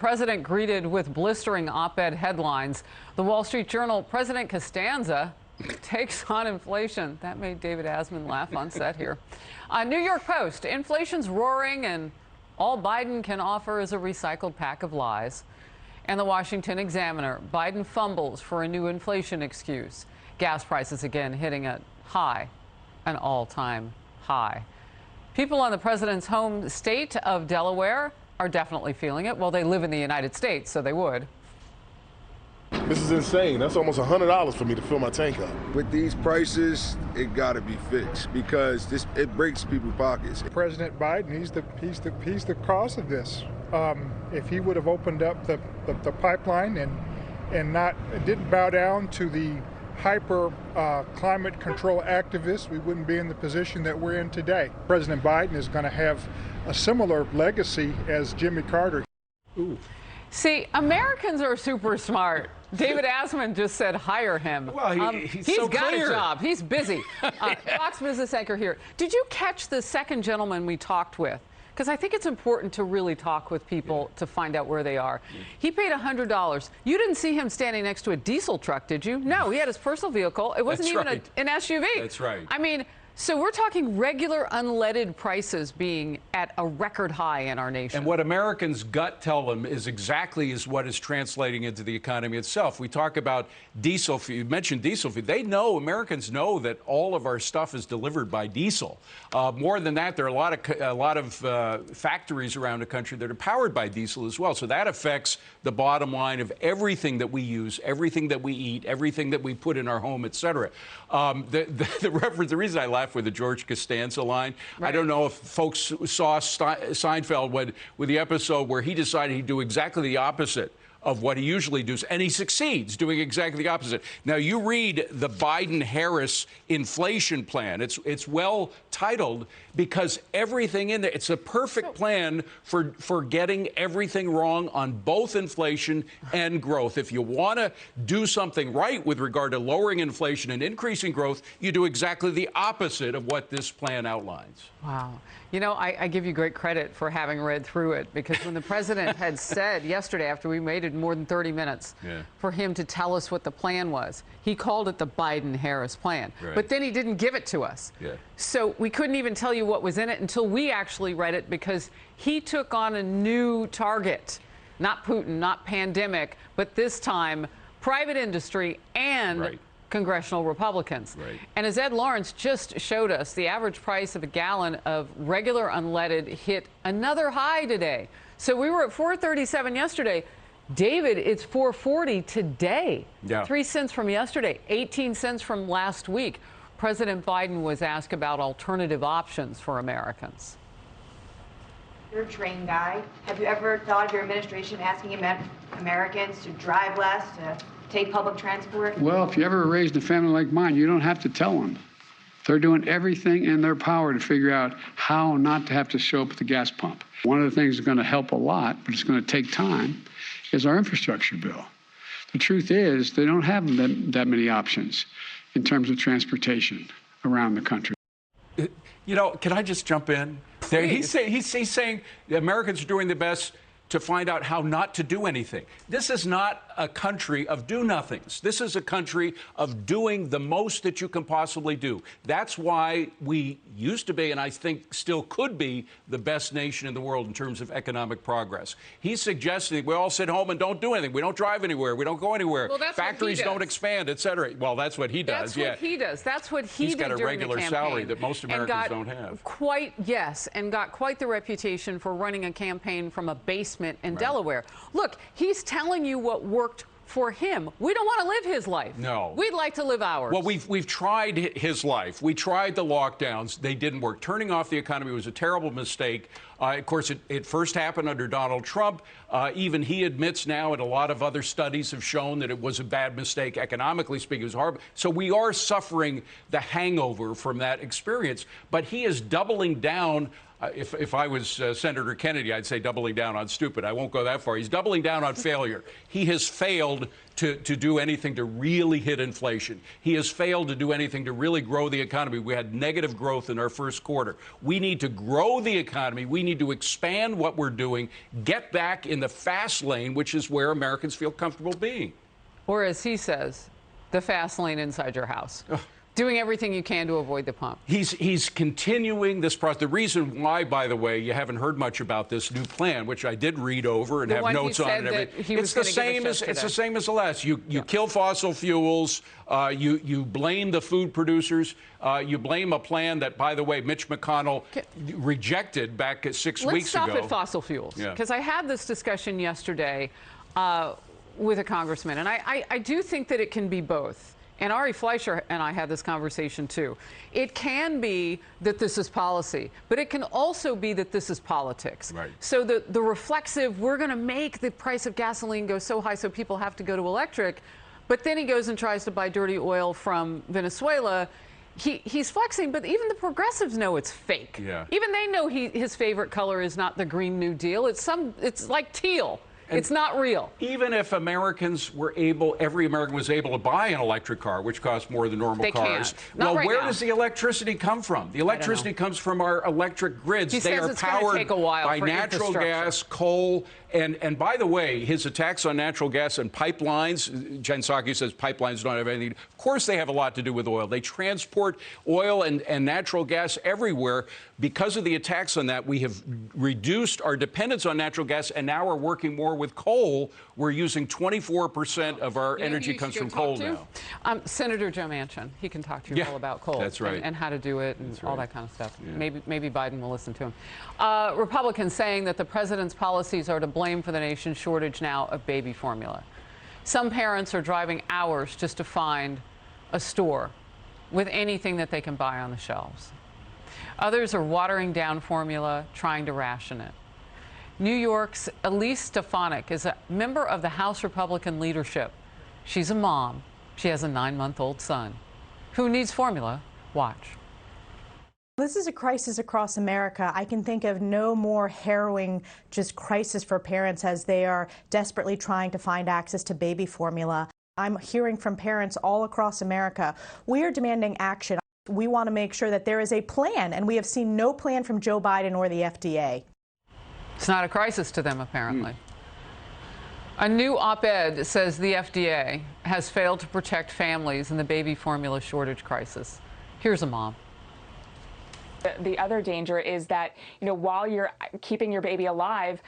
President greeted with blistering op-ed headlines. The Wall Street Journal, President Costanza takes on inflation. That made David Asman laugh on set here. New York Post, inflation's roaring and all Biden can offer is a recycled pack of lies. And the Washington Examiner, Biden fumbles for a new inflation excuse. Gas prices again hitting a high, an all-time high. People on the president's home state of Delaware are definitely feeling it. Well, they live in the United States, so they would. This is insane. That's almost $100 for me to fill my tank up. With these prices, it got to be fixed because it breaks people's pockets. President Biden, he's the cause of this. If he would have opened up the pipeline and didn't bow down to the hyper climate control activists, we wouldn't be in the position that we're in today. President Biden is going to have a similar legacy as Jimmy Carter. Ooh. See, Americans are super smart. David Asman just said hire him. Well, he's so got clear. a job. He's busy. Fox business anchor here. Did you catch the second gentleman we talked with? Because I think it's important to really talk with people to find out where they are. He paid $100. You didn't see him standing next to a diesel truck, did you? No, he had his personal vehicle. It wasn't even an SUV. That's right. I mean, so we're talking regular unleaded prices being at a record high in our nation. And what Americans' gut tell them is exactly what is translating into the economy itself. We talk about diesel fuel. You mentioned diesel fuel. They know, Americans know that all of our stuff is delivered by diesel. More than that, there are a lot of factories around the country that are powered by diesel as well. So that affects the bottom line of everything that we use, everything that we eat, everything that we put in our home, et cetera. The reason I laugh with the George Costanza line. Right. I don't know if folks saw Seinfeld with the episode where he decided he'd do exactly the opposite of what he usually does, and he succeeds doing exactly the opposite. Now, you read the Biden-Harris inflation plan. It's well titled because everything in there, it's a perfect plan for getting everything wrong on both inflation and growth. If you want to do something right with regard to lowering inflation and increasing growth, you do exactly the opposite of what this plan outlines. Wow. You know, I give you great credit for having read through it, because when the president had said yesterday, after we waited more than 30 minutes for him to tell us what the plan was, he called it the Biden-Harris plan. Right. But then he didn't give it to us. Yeah. So we couldn't even tell you what was in it until we actually read it, because he took on a new target. Not Putin, not pandemic, but this time private industry and congressional Republicans. Right. And as Ed Lawrence just showed us, the average price of a gallon of regular unleaded hit another high today. So we were at $4.37 yesterday. David, it's $4.40 today. Yeah. 3 cents from yesterday, 18 cents from last week. President Biden was asked about alternative options for Americans. You're a train guy. Have you ever thought of your administration asking Americans to drive less, to take public transport? Well, if you ever raised a family like mine, you don't have to tell them. They're doing everything in their power to figure out how not to have to show up at the gas pump. One of the things that's going to help a lot, but it's going to take time, is our infrastructure bill. The truth is, they don't have that many options in terms of transportation around the country. You know, can I just jump in? He's saying the Americans are doing the best to find out how not to do anything. This is not a country of do-nothings. This is a country of doing the most that you can possibly do. That's why we used to be, and I think still could be, the best nation in the world in terms of economic progress. He's suggesting we all sit home and don't do anything. We don't drive anywhere. We don't go anywhere. Well, that's Factories don't expand, et cetera. Well, that's what he does. That's what he does. That's what he did during the campaign. He's got a regular salary that most Americans don't have. And got quite the reputation for running a campaign from a basement in Delaware. Look, he's telling you what worked for him. We don't want to live his life. No. We'd like to live ours. Well, we've tried his life. We tried the lockdowns. They didn't work. Turning off the economy was a terrible mistake. Of course, it first happened under Donald Trump. Even he admits now, and a lot of other studies have shown that it was a bad mistake. Economically speaking, it was horrible. So we are suffering the hangover from that experience. But he is doubling down. If I was Senator Kennedy, I'd say doubling down on stupid. I won't go that far. He's doubling down on failure. He has failed to do anything to really hit inflation. He has failed to do anything to really grow the economy. We had negative growth in our first quarter. We need to grow the economy. We need to expand what we're doing, get back in the fast lane, which is where Americans feel comfortable being. Or as he says, the fast lane inside your house. Doing everything you can to avoid the pump. He's continuing this process. The reason why, by the way, you haven't heard much about this new plan, which I did read over and have notes on and everything. It's the same as the last. You kill fossil fuels. You blame the food producers. You blame a plan that, by the way, Mitch McConnell rejected back 6 weeks ago. Let's stop at fossil fuels, because I had this discussion yesterday with a congressman, and I do think that it can be both. And Ari Fleischer and I had this conversation too. It can be that this is policy, but it can also be that this is politics. Right. So the reflexive, we're going to make the price of gasoline go so high so people have to go to electric, but then he goes and tries to buy dirty oil from Venezuela. He's flexing, but even the progressives know it's fake. Yeah. Even they know his favorite color is not the Green New Deal. It's like teal. And it's not real. Even if Americans were able, every American was able to buy an electric car, which costs more than normal cars. Well, where does the electricity come from? The electricity comes from our electric grids. They are powered by natural gas, coal, and by the way, his attacks on natural gas and pipelines, Jen Psaki says pipelines don't have anything. Of course they have a lot to do with oil. They transport oil and natural gas everywhere. Because of the attacks on that, we have reduced our dependence on natural gas, and now we're working more with coal. We're using 24% of our energy comes from coal now. Senator Joe Manchin, he can talk to you all about coal. That's right. And how to do it and all that kind of stuff. Yeah. Maybe Biden will listen to him. Republicans saying that the president's policies are to blame for the nation's shortage now of baby formula. Some parents are driving hours just to find a store with anything that they can buy on the shelves. Others are watering down formula, trying to ration it. New York's Elise Stefanik is a member of the House Republican leadership. She's a mom. She has a 9-month-old son. Who needs formula? Watch. This is a crisis across America. I can think of no more harrowing just crisis for parents as they are desperately trying to find access to baby formula. I'm hearing from parents all across America. We are demanding action. We want to make sure that there is a plan, and we have seen no plan from Joe Biden or the FDA. It's not a crisis to them, apparently. A new op-ed says the FDA has failed to protect families in the baby formula shortage crisis. Here's a mom. The other danger is that, while you're keeping your baby alive,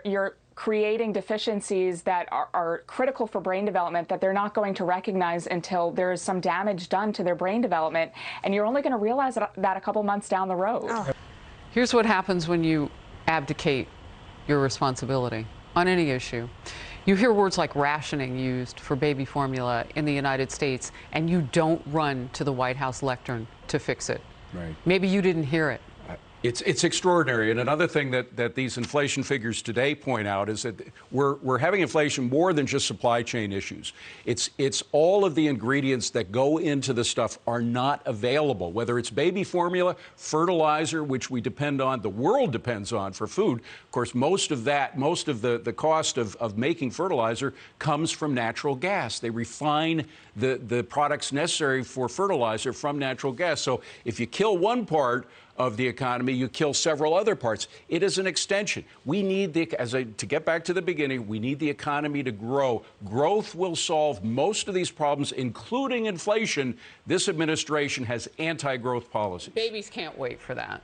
you're creating deficiencies that are critical for brain development that they're not going to recognize until there is some damage done to their brain development. And you're only going to realize that a couple months down the road. Here's what happens when you abdicate your responsibility on any issue. You hear words like rationing used for baby formula in the United States, and you don't run to the White House lectern to fix it. Right. Maybe you didn't hear it. It's extraordinary. And another thing that these inflation figures today point out is that we're having inflation more than just supply chain issues. It's all of the ingredients that go into the stuff are not available, whether it's baby formula, fertilizer, which we depend on, the world depends on for food. Of course, most of the cost of making fertilizer comes from natural gas. They refine the products necessary for fertilizer from natural gas. So if you kill one part of the economy, you kill several other parts. It is an extension. We need to get back to the beginning, we need the economy to grow. Growth will solve most of these problems, including inflation. This administration has anti-growth policies. Babies can't wait for that,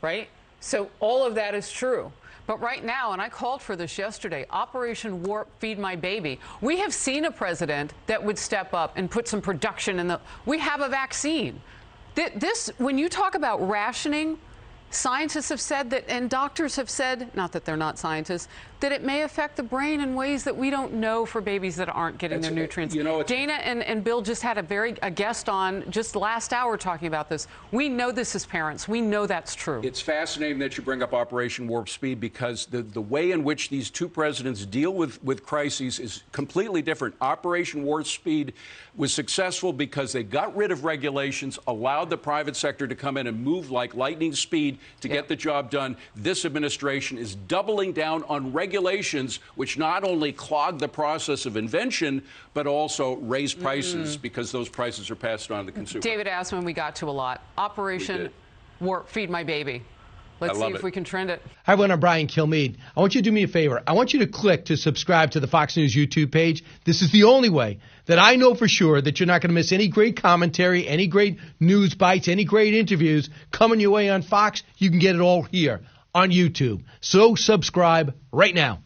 right? So all of that is true. But right now, and I called for this yesterday, Operation Warp Feed My Baby. We have seen a president that would step up and put some production in we have a vaccine. When you talk about rationing, scientists have said that, and doctors have said, not that they're not scientists, that it may affect the brain in ways that we don't know for babies that aren't getting their nutrients. Dana and Bill just had a guest on just last hour talking about this. We know this as parents. We know that's true. It's fascinating that you bring up Operation Warp Speed, because the way in which these two presidents deal with crises is completely different. Operation Warp Speed was successful because they got rid of regulations, allowed the private sector to come in and move like lightning speed to get the job done. This administration is doubling down on regulations, which not only clog the process of invention, but also raise prices because those prices are passed on to the consumer. David Asman, we got to a lot. Operation Warp Feed My Baby. Let's see if we can trend it. Hi, everyone. I'm Brian Kilmeade. I want you to do me a favor. I want you to click to subscribe to the Fox News YouTube page. This is the only way that I know for sure that you're not going to miss any great commentary, any great news bites, any great interviews coming your way on Fox. You can get it all here on YouTube. So subscribe right now.